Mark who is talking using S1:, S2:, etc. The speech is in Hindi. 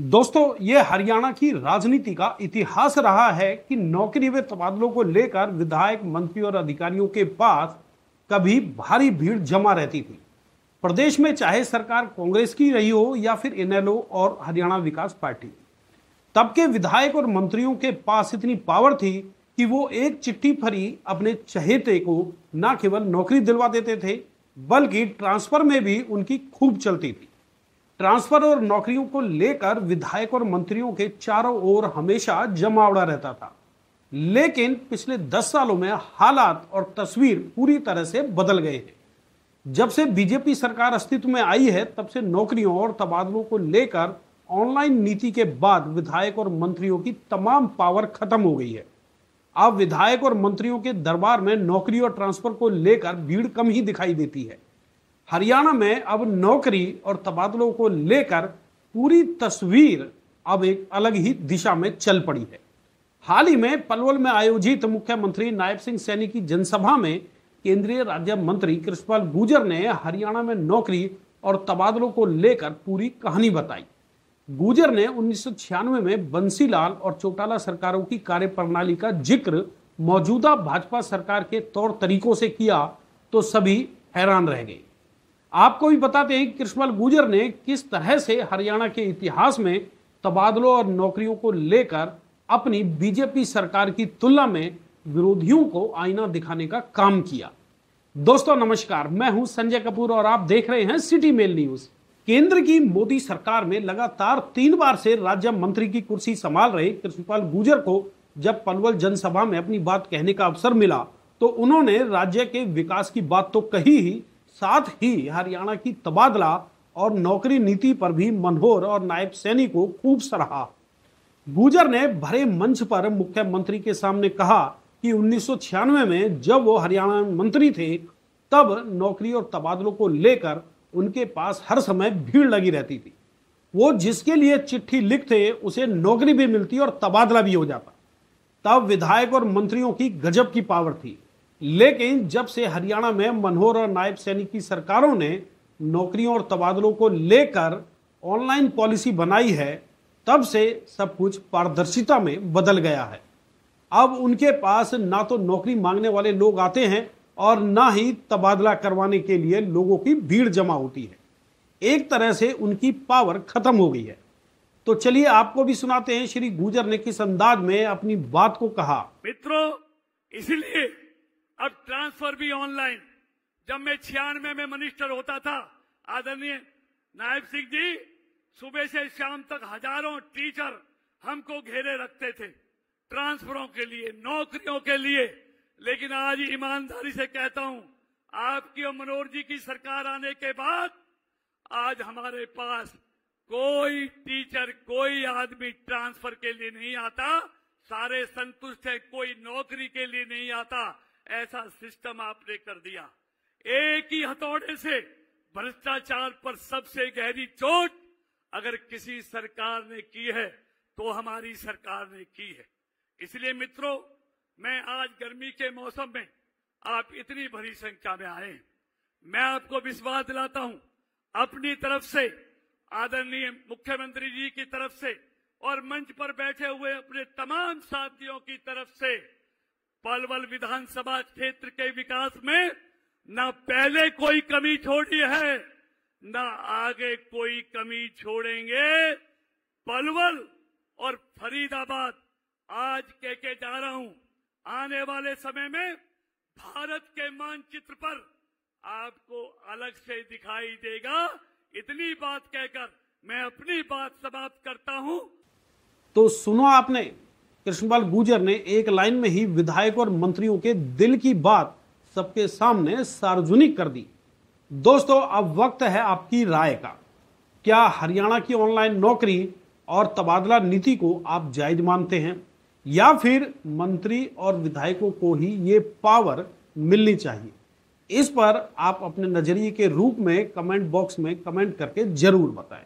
S1: दोस्तों, ये हरियाणा की राजनीति का इतिहास रहा है कि नौकरी व तबादलों को लेकर विधायक, मंत्री और अधिकारियों के पास कभी भारी भीड़ जमा रहती थी। प्रदेश में चाहे सरकार कांग्रेस की रही हो या फिर इनेलो और हरियाणा विकास पार्टी, तब के विधायक और मंत्रियों के पास इतनी पावर थी कि वो एक चिट्ठी भरी अपने चहेते को न केवल नौकरी दिलवा देते थे, बल्कि ट्रांसफर में भी उनकी खूब चलती थी। ट्रांसफर और नौकरियों को लेकर विधायक और मंत्रियों के चारों ओर हमेशा जमावड़ा रहता था। लेकिन पिछले 10 सालों में हालात और तस्वीर पूरी तरह से बदल गए हैं। जब से बीजेपी सरकार अस्तित्व में आई है, तब से नौकरियों और तबादलों को लेकर ऑनलाइन नीति के बाद विधायक और मंत्रियों की तमाम पावर खत्म हो गई है। अब विधायक और मंत्रियों के दरबार में नौकरी और ट्रांसफर को लेकर भीड़ कम ही दिखाई देती है। हरियाणा में अब नौकरी और तबादलों को लेकर पूरी तस्वीर अब एक अलग ही दिशा में चल पड़ी है। हाल ही में पलवल में आयोजित मुख्यमंत्री नायब सिंह सैनी की जनसभा में केंद्रीय राज्य मंत्री कृष्णपाल गुर्जर ने हरियाणा में नौकरी और तबादलों को लेकर पूरी कहानी बताई। गुर्जर ने 1996 में बंसीलाल और चौटाला सरकारों की कार्यप्रणाली का जिक्र मौजूदा भाजपा सरकार के तौर तरीकों से किया तो सभी हैरान रह गए। आपको भी बताते हैं कि कृष्णपाल गुर्जर ने किस तरह से हरियाणा के इतिहास में तबादलों और नौकरियों को लेकर अपनी बीजेपी सरकार की तुलना में विरोधियों को आईना दिखाने का काम किया। दोस्तों नमस्कार, मैं हूं संजय कपूर और आप देख रहे हैं सिटी मेल न्यूज। केंद्र की मोदी सरकार में लगातार 3 बार से राज्य मंत्री की कुर्सी संभाल रहे कृष्णपाल गुर्जर को जब पलवल जनसभा में अपनी बात कहने का अवसर मिला तो उन्होंने राज्य के विकास की बात तो कही ही, साथ ही हरियाणा की तबादला और नौकरी नीति पर भी मनोहर और नायब सैनी को खूब सराहा। गुर्जर ने भरे मंच पर मुख्यमंत्री के सामने कहा कि 1996 में जब वो हरियाणा मंत्री थे, तब नौकरी और तबादलों को लेकर उनके पास हर समय भीड़ लगी रहती थी। वो जिसके लिए चिट्ठी लिखते उसे नौकरी भी मिलती और तबादला भी हो जाता। तब विधायक और मंत्रियों की गजब की पावर थी। लेकिन जब से हरियाणा में मनोहर और नायब सैनी की सरकारों ने नौकरियों और तबादलों को लेकर ऑनलाइन पॉलिसी बनाई है, तब से सब कुछ पारदर्शिता में बदल गया है। अब उनके पास ना तो नौकरी मांगने वाले लोग आते हैं और ना ही तबादला करवाने के लिए लोगों की भीड़ जमा होती है। एक तरह से उनकी पावर खत्म हो गई है। तो चलिए आपको भी सुनाते हैं श्री गुर्जर ने किस अंदाज में अपनी बात को कहा।
S2: मित्रों, इसलिए अब ट्रांसफर भी ऑनलाइन। जब मैं 96 में मिनिस्टर होता था, आदरणीय नायब सिंह जी सुबह से शाम तक हजारों टीचर हमको घेरे रखते थे ट्रांसफरों के लिए, नौकरियों के लिए। लेकिन आज ईमानदारी से कहता हूं, आपकी और मनोहर जी की सरकार आने के बाद आज हमारे पास कोई टीचर, कोई आदमी ट्रांसफर के लिए नहीं आता। सारे संतुष्ट है, कोई नौकरी के लिए नहीं आता। ऐसा सिस्टम आपने कर दिया। एक ही हथौड़े से भ्रष्टाचार पर सबसे गहरी चोट अगर किसी सरकार ने की है तो हमारी सरकार ने की है। इसलिए मित्रों, मैं आज गर्मी के मौसम में आप इतनी बड़ी संख्या में आए, मैं आपको विश्वास दिलाता हूं अपनी तरफ से, आदरणीय मुख्यमंत्री जी की तरफ से और मंच पर बैठे हुए अपने तमाम साथियों की तरफ से, पलवल विधानसभा क्षेत्र के विकास में न पहले कोई कमी छोड़ी है, न आगे कोई कमी छोड़ेंगे। पलवल और फरीदाबाद आज कह जा रहा हूं, आने वाले समय में भारत के मानचित्र पर आपको अलग से दिखाई देगा। इतनी बात कहकर मैं अपनी बात समाप्त करता हूं।
S1: तो सुनो आपने, कृष्णपाल गुर्जर ने एक लाइन में ही विधायक और मंत्रियों के दिल की बात सबके सामने सार्वजनिक कर दी। दोस्तों, अब वक्त है आपकी राय का। क्या हरियाणा की ऑनलाइन नौकरी और तबादला नीति को आप जायज मानते हैं, या फिर मंत्री और विधायकों को ही ये पावर मिलनी चाहिए? इस पर आप अपने नजरिए के रूप में कमेंट बॉक्स में कमेंट करके जरूर बताएं।